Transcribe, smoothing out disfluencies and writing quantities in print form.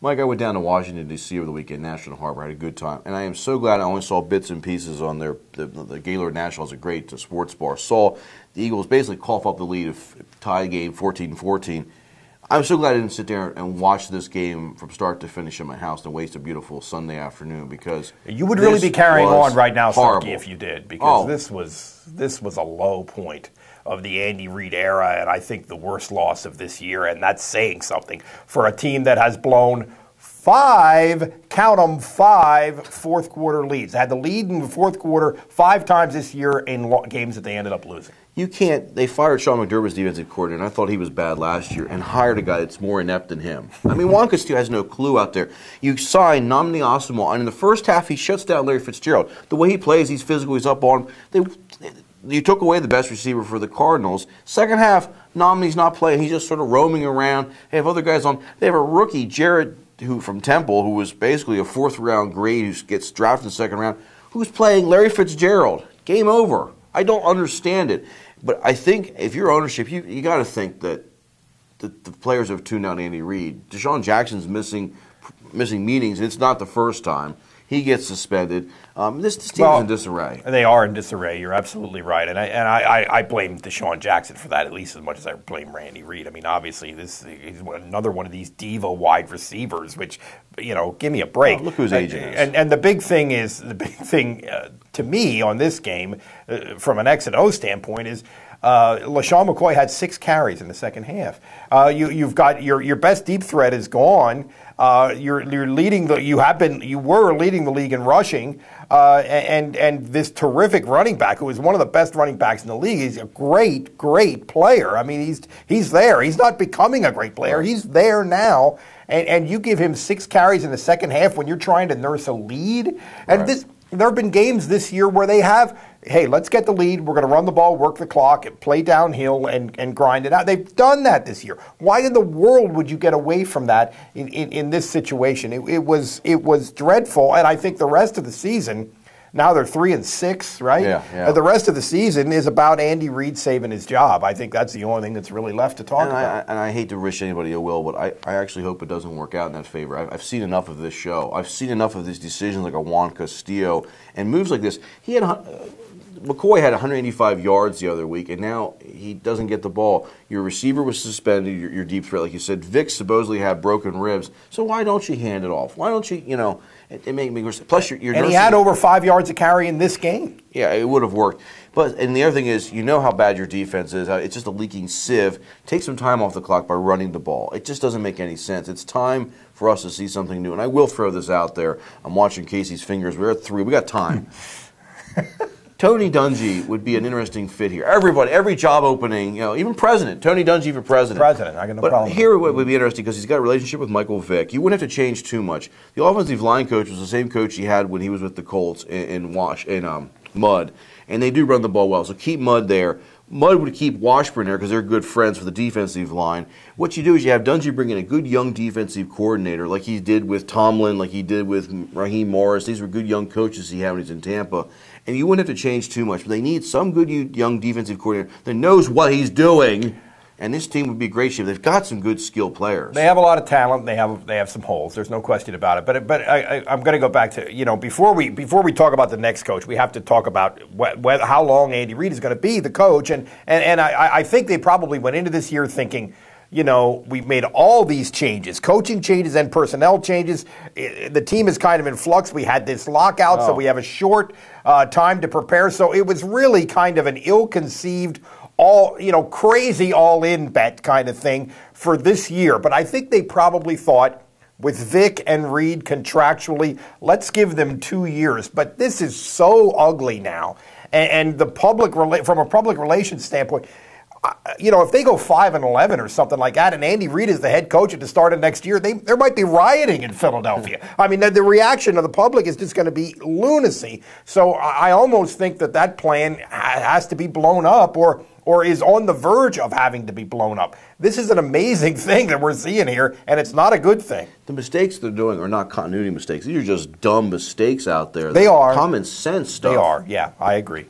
Mike, I went down to Washington, D.C. over the weekend, National Harbor. I had a good time. And I am so glad I only saw bits and pieces on the Gaylord National is a great sports bar. Saw the Eagles basically cough up the lead of tie game 14-14. I'm so glad I didn't sit there and watch this game from start to finish in my house and waste a beautiful Sunday afternoon because you would really be carrying on right now, horrible. Sarky, if you did, because this was a low point of the Andy Reid era, and I think the worst loss of this year, and that's saying something for a team that has blown five fourth quarter leads. They had the lead in the fourth quarter 5 times this year in games that they ended up losing. You can't. They fired Sean McDermott's defensive coordinator, and I thought he was bad last year, and hired a guy that's more inept than him. I mean, Juan Castillo has no clue out there. You sign Nnamdi Asomugha, and in the first half, he shuts down Larry Fitzgerald. The way he plays, he's physical, he's up on him. You took away the best receiver for the Cardinals. Second half, Nnamdi's not playing. He's just sort of roaming around. They have other guys on. They have a rookie, Jared, from Temple, who was basically a fourth-round grade who gets drafted in the second round, who's playing Larry Fitzgerald. Game over. I don't understand it. But I think if you're ownership, you got to think that the players have tuned out Andy Reid. Deshaun Jackson's missing meetings. It's not the first time. He gets suspended. This team is in disarray. They are in disarray. You're absolutely right, and I blame Deshaun Jackson for that at least as much as I blame Randy Reid. I mean, obviously, he's another one of these diva wide receivers, which give me a break. Look whose age it is. And the big thing to me on this game, from an X and O standpoint, is LaShawn McCoy had 6 carries in the second half. You've got your best deep threat is gone. You were leading the league in rushing, and this terrific running back, who is one of the best running backs in the league. He's a great player. I mean, he's there. He's not becoming a great player. He's there now, and you give him 6 carries in the second half when you're trying to nurse a lead. And there have been games this year where they have, hey, let's get the lead. We're going to run the ball, work the clock, and play downhill and grind it out. They've done that this year. Why in the world would you get away from that in this situation? It was dreadful, and I think the rest of the season, now they're 3-6, right? Yeah. The rest of the season is about Andy Reid saving his job. I think that's the only thing that's really left to talk about. And I hate to wish anybody ill will, but I actually hope it doesn't work out in that favor. I've seen enough of this show. I've seen enough of these decisions like a Juan Castillo and moves like this. McCoy had 185 yards the other week, and now he doesn't get the ball. Your receiver was suspended, your deep threat, like you said. Vic supposedly had broken ribs. So why don't you hand it off? Why don't you, it made me – plus you're and he had over 5 yards of carry in this game. Yeah, it would have worked. And the other thing is, how bad your defense is. It's just a leaking sieve. Take some time off the clock by running the ball. It just doesn't make any sense. It's time for us to see something new. And I will throw this out there. I'm watching Casey's fingers. We're at 3. We got time. Tony Dungy would be an interesting fit here. Everybody, every job opening, even president. Tony Dungy for president. I got no problem. But here it would be interesting because he's got a relationship with Michael Vick. You wouldn't have to change too much. The offensive line coach was the same coach he had when he was with the Colts in Mudd, and they do run the ball well. So keep Mudd there. Mudd would keep Washburn there because they're good friends for the defensive line. What you do is you have Dungy bring in a good young defensive coordinator like he did with Tomlin, like he did with Raheem Morris. These were good young coaches he had when he's in Tampa. And you wouldn't have to change too much. But they need some good young defensive coordinator that knows what he's doing. And this team would be great shape. They've got some good skilled players. They have a lot of talent. They have some holes. There's no question about it. But I'm going to go back to before we talk about the next coach, we have to talk about how long Andy Reid is going to be the coach. And I think they probably went into this year thinking, we've made all these changes, coaching changes and personnel changes. The team is kind of in flux. We had this lockout, so we have a short time to prepare. So it was really kind of an ill-conceived, crazy all-in bet kind of thing for this year. But I think they probably thought, with Vic and Reid contractually, let's give them 2 years. But this is so ugly now. And from a public relations standpoint, if they go 5-11 or something like that, and Andy Reid is the head coach at the start of next year, there might be rioting in Philadelphia. I mean, the reaction of the public is just going to be lunacy. So I almost think that plan has to be blown up, or is on the verge of having to be blown up. This is an amazing thing that we're seeing here, and it's not a good thing. The mistakes they're doing are not continuity mistakes. These are just dumb mistakes out there. They are. Common sense stuff. They are, yeah, I agree.